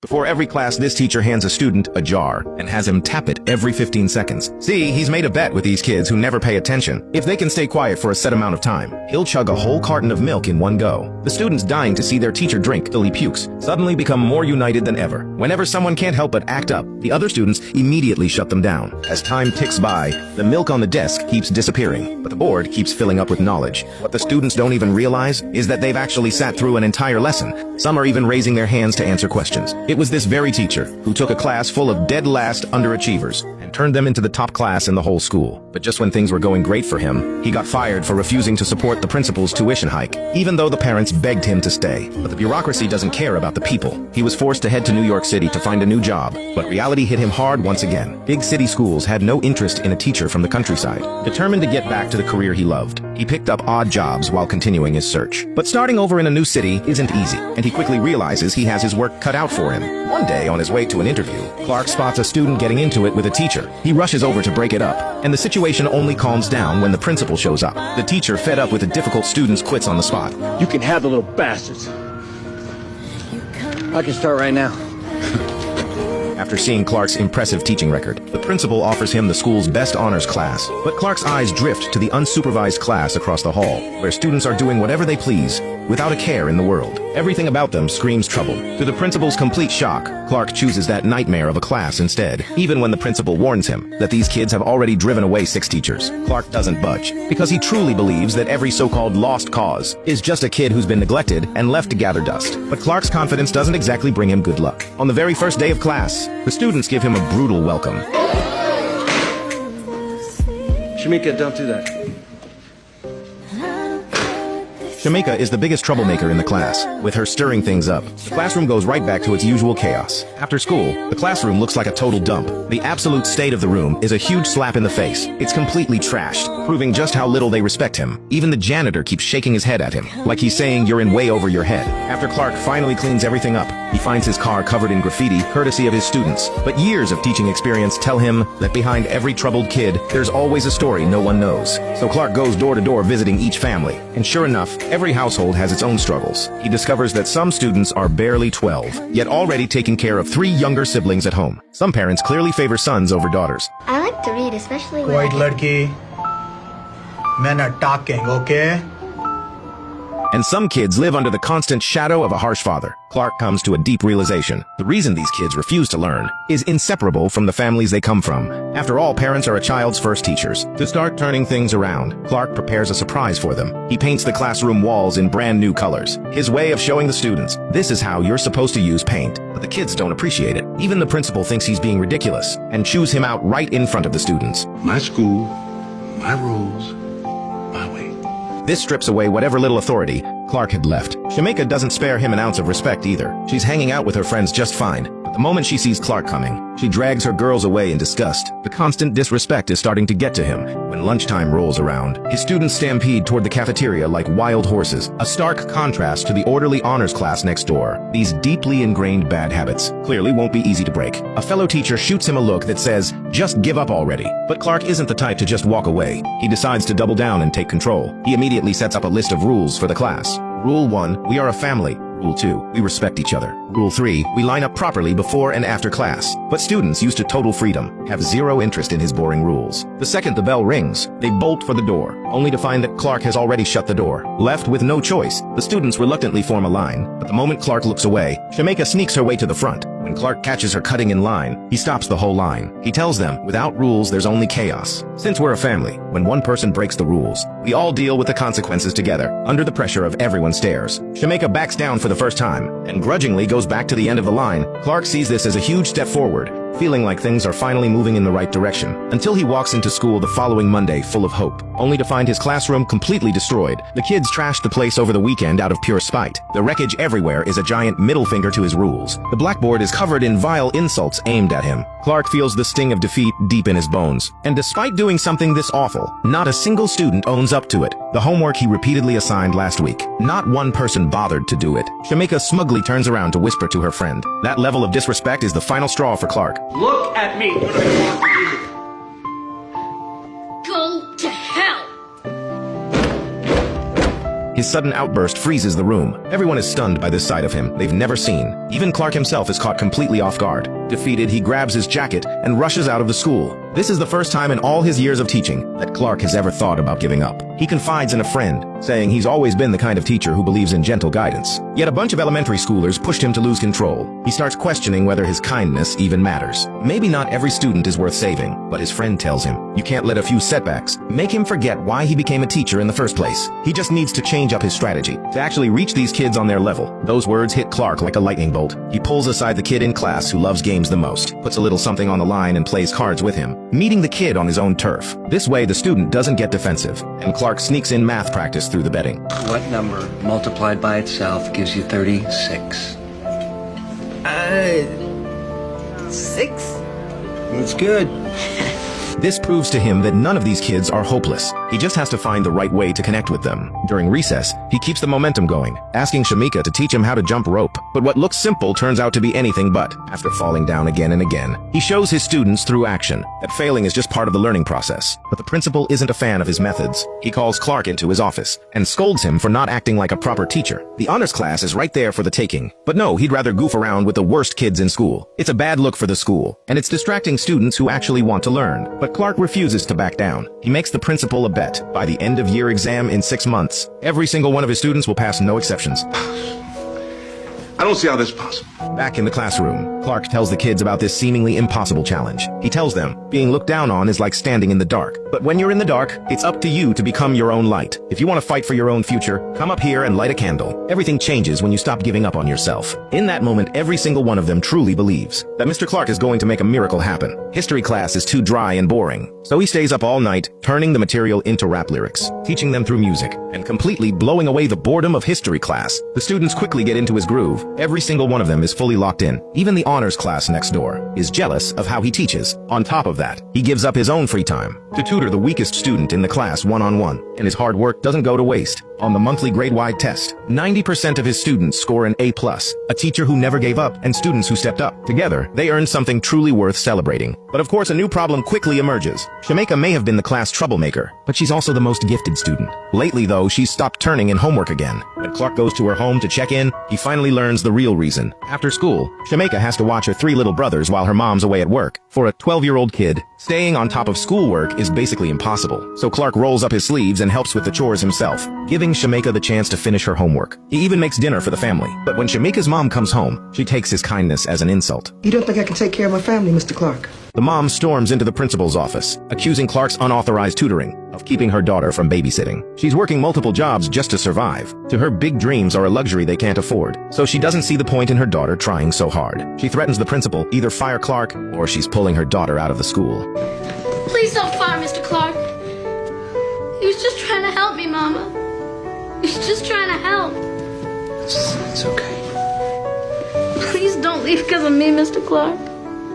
Before every class, this teacher hands a student a jar and has him tap it every 15 seconds. See, he's made a bet with these kids who never pay attention. If they can stay quiet for a set amount of time, he'll chug a whole carton of milk in one go. The students, dying to see their teacher drink till he pukes, suddenly become more united than ever. Whenever someone can't help but act up, the other students immediately shut them down. As time ticks by, the milk on the desk keeps disappearing, but the board keeps filling up with knowledge. What the students don't even realize is that they've actually sat through an entire lesson. Some are even raising their hands to answer questions. It was this very teacher who took a class full of dead last underachievers and turned them into the top class in the whole school. But just when things were going great for him, he got fired for refusing to support the principal's tuition hike, even though the parents begged him to stay. But the bureaucracy doesn't care about the people. He was forced to head to New York City to find a new job, but reality hit him hard once again. Big city schools had no interest in a teacher from the countryside. Determined to get back to the career he loved, he picked up odd jobs while continuing his search. But starting over in a new city isn't easy, and he quickly realizes he has his work cut out for him. One day, on his way to an interview, Clark spots a student getting into it with a teacher. He rushes over to break it up, and the situation only calms down when the principal shows up. The teacher, fed up with the difficult students, quits on the spot. You can have the little bastards. I can start right now. After seeing Clark's impressive teaching record, the principal offers him the school's best honors class. But Clark's eyes drift to the unsupervised class across the hall, where students are doing whatever they please, without a care in the world. Everything about them screams trouble. To the principal's complete shock, Clark chooses that nightmare of a class instead, even when the principal warns him that these kids have already driven away 6 teachers. Clark doesn't budge, because he truly believes that every so-called lost cause is just a kid who's been neglected and left to gather dust. But Clark's confidence doesn't exactly bring him good luck. On the very first day of class, the students give him a brutal welcome. Shamika, don't do that. Shamika is the biggest troublemaker in the class, with her stirring things up. The classroom goes right back to its usual chaos. After school, the classroom looks like a total dump. The absolute state of the room is a huge slap in the face. It's completely trashed, proving just how little they respect him. Even the janitor keeps shaking his head at him, like he's saying you're in way over your head. After Clark finally cleans everything up, he finds his car covered in graffiti, courtesy of his students. But years of teaching experience tell him that behind every troubled kid, there's always a story no one knows. So Clark goes door to door visiting each family, and sure enough, every household has its own struggles. He discovers that some students are barely 12, yet already taking care of 3 younger siblings at home. Some parents clearly favor sons over daughters. I like to read, especially when Quiet ladki. Men are talking, okay? And some kids live under the constant shadow of a harsh father. Clark comes to a deep realization. The reason these kids refuse to learn is inseparable from the families they come from. After all, parents are a child's first teachers. To start turning things around, Clark prepares a surprise for them. He paints the classroom walls in brand new colors. His way of showing the students, this is how you're supposed to use paint. But the kids don't appreciate it. Even the principal thinks he's being ridiculous and chews him out right in front of the students. My school, my rules, my way. This strips away whatever little authority Clark had left. Shamika doesn't spare him an ounce of respect either. She's hanging out with her friends just fine. But the moment she sees Clark coming, she drags her girls away in disgust. The constant disrespect is starting to get to him. When lunchtime rolls around, his students stampede toward the cafeteria like wild horses, a stark contrast to the orderly honors class next door. These deeply ingrained bad habits clearly won't be easy to break. A fellow teacher shoots him a look that says, "Just give up already." But Clark isn't the type to just walk away. He decides to double down and take control. He immediately sets up a list of rules for the class. Rule 1, we are a family. Rule 2, we respect each other. Rule 3, we line up properly before and after class. But students, used to total freedom, have zero interest in his boring rules. The second the bell rings, they bolt for the door, only to find that Clark has already shut the door. Left with no choice, the students reluctantly form a line. But the moment Clark looks away, Shamika sneaks her way to the front. When Clark catches her cutting in line, he stops the whole line. He tells them, without rules, there's only chaos. Since we're a family, when one person breaks the rules, we all deal with the consequences together, under the pressure of everyone's stares. Shamika backs down for the first time, and grudgingly goes back to the end of the line. Clark sees this as a huge step forward, feeling like things are finally moving in the right direction, until he walks into school the following Monday full of hope, only to find his classroom completely destroyed. The kids trashed the place over the weekend out of pure spite. The wreckage everywhere is a giant middle finger to his rules. The blackboard is covered in vile insults aimed at him. Clark feels the sting of defeat deep in his bones. And despite doing something this awful, not a single student owns up to it. The homework he repeatedly assigned last week, not one person bothered to do it. Shamika smugly turns around to whisper to her friend. That level of disrespect is the final straw for Clark. Look at me. What do I want to do? go to hell. His sudden outburst freezes the room. Everyone is stunned by this side of him they've never seen. Even Clark himself is caught completely off guard. Defeated, he grabs his jacket and rushes out of the school. This is the first time in all his years of teaching that Clark has ever thought about giving up. He confides in a friend, saying he's always been the kind of teacher who believes in gentle guidance. Yet a bunch of elementary schoolers pushed him to lose control. He starts questioning whether his kindness even matters. Maybe not every student is worth saving, but his friend tells him, you can't let a few setbacks make him forget why he became a teacher in the first place. He just needs to change up his strategy to actually reach these kids on their level. Those words hit Clark like a lightning bolt. He pulls aside the kid in class who loves games the most, puts a little something on the line and plays cards with him, meeting the kid on his own turf. This way the student doesn't get defensive, and Clark sneaks in math practice through the betting. What number multiplied by itself gives you 36? 6. That's good. This proves to him that none of these kids are hopeless. He just has to find the right way to connect with them. During recess, he keeps the momentum going, asking Shamika to teach him how to jump rope. But what looks simple turns out to be anything but. After falling down again and again, he shows his students through action that failing is just part of the learning process. But the principal isn't a fan of his methods. He calls Clark into his office and scolds him for not acting like a proper teacher. The honors class is right there for the taking. But no, he'd rather goof around with the worst kids in school. It's a bad look for the school, and it's distracting students who actually want to learn. But Clark refuses to back down. He makes the principal a bet. By the end of year exam in 6 months, every single one of his students will pass, no exceptions. I don't see how this is possible. Back in the classroom, Clark tells the kids about this seemingly impossible challenge. He tells them, being looked down on is like standing in the dark. But when you're in the dark, it's up to you to become your own light. If you want to fight for your own future, come up here and light a candle. Everything changes when you stop giving up on yourself. In that moment, every single one of them truly believes that Mr. Clark is going to make a miracle happen. History class is too dry and boring, so he stays up all night, turning the material into rap lyrics, teaching them through music, and completely blowing away the boredom of history class. The students quickly get into his groove. Every single one of them is fully locked in. Even the honors class next door is jealous of how he teaches. On top of that, he gives up his own free time to tutor the weakest student in the class one-on-one, and his hard work doesn't go to waste. On the monthly grade-wide test, 90% of his students score an A+, a teacher who never gave up and students who stepped up. Together, they earn something truly worth celebrating. But of course, a new problem quickly emerges. Shamika may have been the class troublemaker, but she's also the most gifted student. Lately, though, she's stopped turning in homework again. When Clark goes to her home to check in, he finally learns the real reason. After school, Shamika has to watch her 3 little brothers while her mom's away at work. For a 12-year-old kid, staying on top of schoolwork is basically impossible. So Clark rolls up his sleeves and helps with the chores himself, giving Shamika the chance to finish her homework. He even makes dinner for the family. But when Shamika's mom comes home, she takes his kindness as an insult. You don't think I can take care of my family, Mr. Clark? The mom storms into the principal's office, accusing Clark's unauthorized tutoring of keeping her daughter from babysitting. She's working multiple jobs just to survive. To her, big dreams are a luxury they can't afford, so she doesn't see the point in her daughter trying so hard. She threatens the principal, either fire Clark or she's pulling her daughter out of the school. Please don't fire Mr. Clark. He was just trying to help me, Mama. He's just trying to help. It's okay. Please don't leave because of me, Mr. Clark.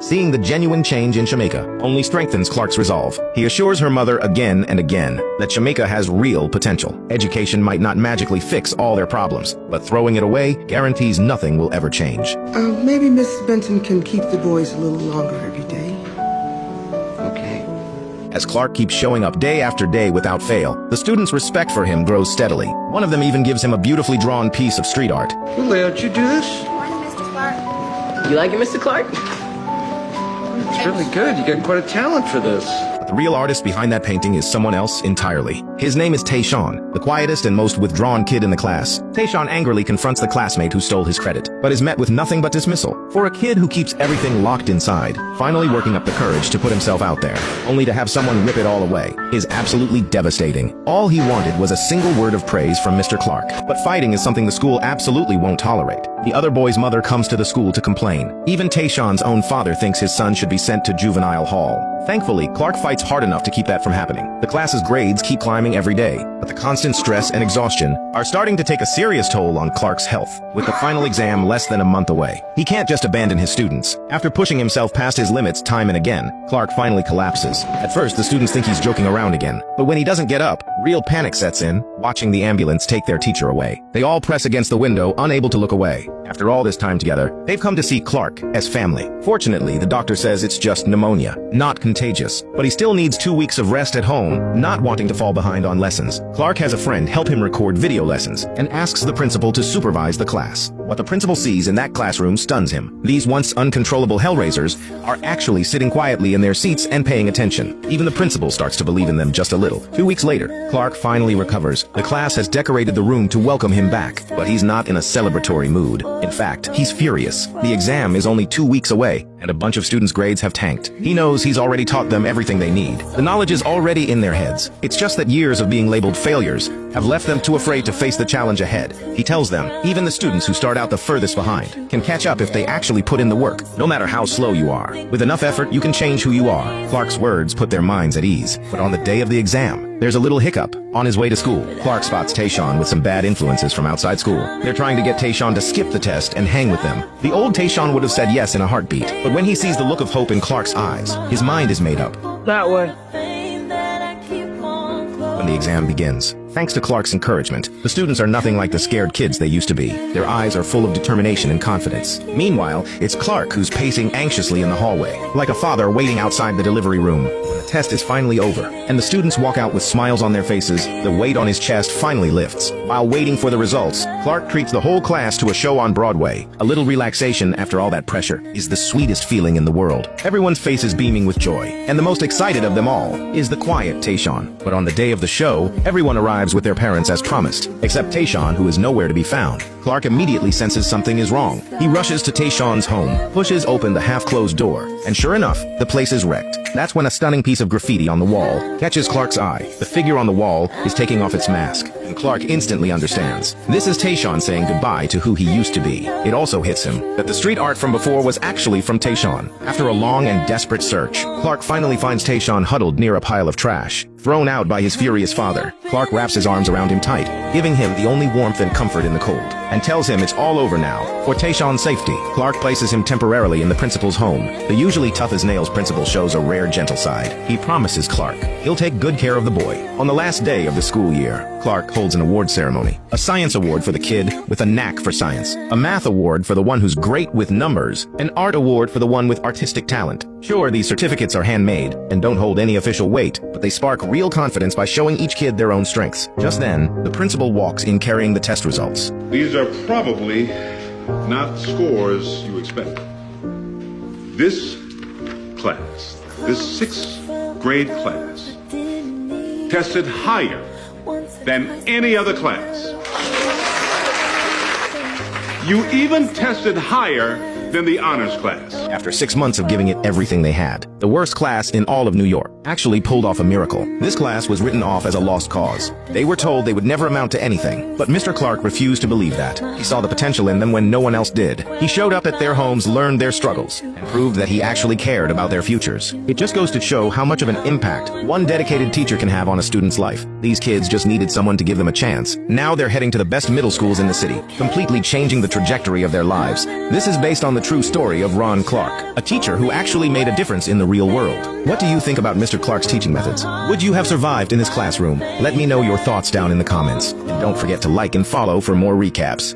Seeing the genuine change in Shamika only strengthens Clark's resolve. He assures her mother again and again that Shamika has real potential. Education might not magically fix all their problems, but throwing it away guarantees nothing will ever change. Maybe Mrs. Benton can keep the boys a little longer every day. Okay. As Clark keeps showing up day after day without fail, the students' respect for him grows steadily. One of them even gives him a beautifully drawn piece of street art. Who let you do this? Morning, Mr. Clark. You like it, Mr. Clark? It's really good. You got quite a talent for this. But the real artist behind that painting is someone else entirely. His name is Tayshawn, the quietest and most withdrawn kid in the class. Tayshawn angrily confronts the classmate who stole his credit, but is met with nothing but dismissal. For a kid who keeps everything locked inside, finally working up the courage to put himself out there, only to have someone rip it all away, is absolutely devastating. All he wanted was a single word of praise from Mr. Clark. But fighting is something the school absolutely won't tolerate. The other boy's mother comes to the school to complain. Even Tayshawn's own father thinks his son should be sent to juvenile hall. Thankfully, Clark fights hard enough to keep that from happening. The class's grades keep climbing every day, but the constant stress and exhaustion are starting to take a serious toll on Clark's health, with the final exam less than a month away. He can't just abandon his students. After pushing himself past his limits time and again, Clark finally collapses. At first, the students think he's joking around again, but when he doesn't get up, real panic sets in, watching the ambulance take their teacher away. They all press against the window, unable to look away. After all this time together, they've come to see Clark as family. Fortunately, the doctor says it's just pneumonia, not contagious, but he still needs 2 weeks of rest at home, not wanting to fall behind behind on lessons. Clark has a friend help him record video lessons and asks the principal to supervise the class. What the principal sees in that classroom stuns him. These once uncontrollable hellraisers are actually sitting quietly in their seats and paying attention. Even the principal starts to believe in them just a little. 2 weeks later, Clark finally recovers. The class has decorated the room to welcome him back, but he's not in a celebratory mood. In fact, he's furious. The exam is only 2 weeks away, and a bunch of students' grades have tanked. He knows he's already taught them everything they need. The knowledge is already in their heads. It's just that years of being labeled failures have left them too afraid to face the challenge ahead. He tells them, even the students who start out the furthest behind can catch up if they actually put in the work, no matter how slow you are. With enough effort, you can change who you are. Clark's words put their minds at ease. But on the day of the exam, there's a little hiccup. On his way to school, Clark spots Tayshaun with some bad influences from outside school. They're trying to get Tayshaun to skip the test and hang with them. The old Tayshaun would have said yes in a heartbeat, but when he sees the look of hope in Clark's eyes, his mind is made up. That way. When the exam begins, thanks to Clark's encouragement, the students are nothing like the scared kids they used to be. Their eyes are full of determination and confidence. Meanwhile, it's Clark who's pacing anxiously in the hallway, like a father waiting outside the delivery room. When the test is finally over, and the students walk out with smiles on their faces, the weight on his chest finally lifts. While waiting for the results, Clark treats the whole class to a show on Broadway. A little relaxation after all that pressure is the sweetest feeling in the world. Everyone's face is beaming with joy, and the most excited of them all is the quiet Tayshaun. But on the day of the show, everyone arrives with their parents as promised, except Tayshaun, who is nowhere to be found. Clark immediately senses something is wrong. He rushes to Tayshaun's home, pushes open the half-closed door, and sure enough, the place is wrecked. That's when a stunning piece of graffiti on the wall catches Clark's eye. The figure on the wall is taking off its mask, and Clark instantly understands. This is Tayshaun saying goodbye to who he used to be. It also hits him that the street art from before was actually from Tayshaun. After a long and desperate search, Clark finally finds Tayshaun huddled near a pile of trash, thrown out by his furious father. Clark wraps his arms around him tight, giving him the only warmth and comfort in the cold, and tells him it's all over now. For Tayshaun's safety, Clark places him temporarily in the principal's home. The usually tough-as-nails principal shows a rare gentle side. He promises Clark he'll take good care of the boy. On the last day of the school year, Clark holds an award ceremony. A science award for the kid with a knack for science, a math award for the one who's great with numbers, an art award for the one with artistic talent. Sure, these certificates are handmade and don't hold any official weight, but they spark real confidence by showing each kid their own strengths. Just then, the principal walks in carrying the test results. These are probably not scores you expect. This class, this 6th grade class, tested higher than any other class. You even tested higher than the honors class. After 6 months of giving it everything they had, the worst class in all of New York actually pulled off a miracle. This class was written off as a lost cause. They were told they would never amount to anything, but Mr. Clark refused to believe that. He saw the potential in them when no one else did. He showed up at their homes, learned their struggles, and proved that he actually cared about their futures. It just goes to show how much of an impact one dedicated teacher can have on a student's life. These kids just needed someone to give them a chance. Now they're heading to the best middle schools in the city, completely changing the trajectory of their lives. This is based on the true story of Ron Clark, a teacher who actually made a difference in the real world. What do you think about Mr. Clark's teaching methods? Would you have survived in his classroom? Let me know your thoughts down in the comments. And don't forget to like and follow for more recaps.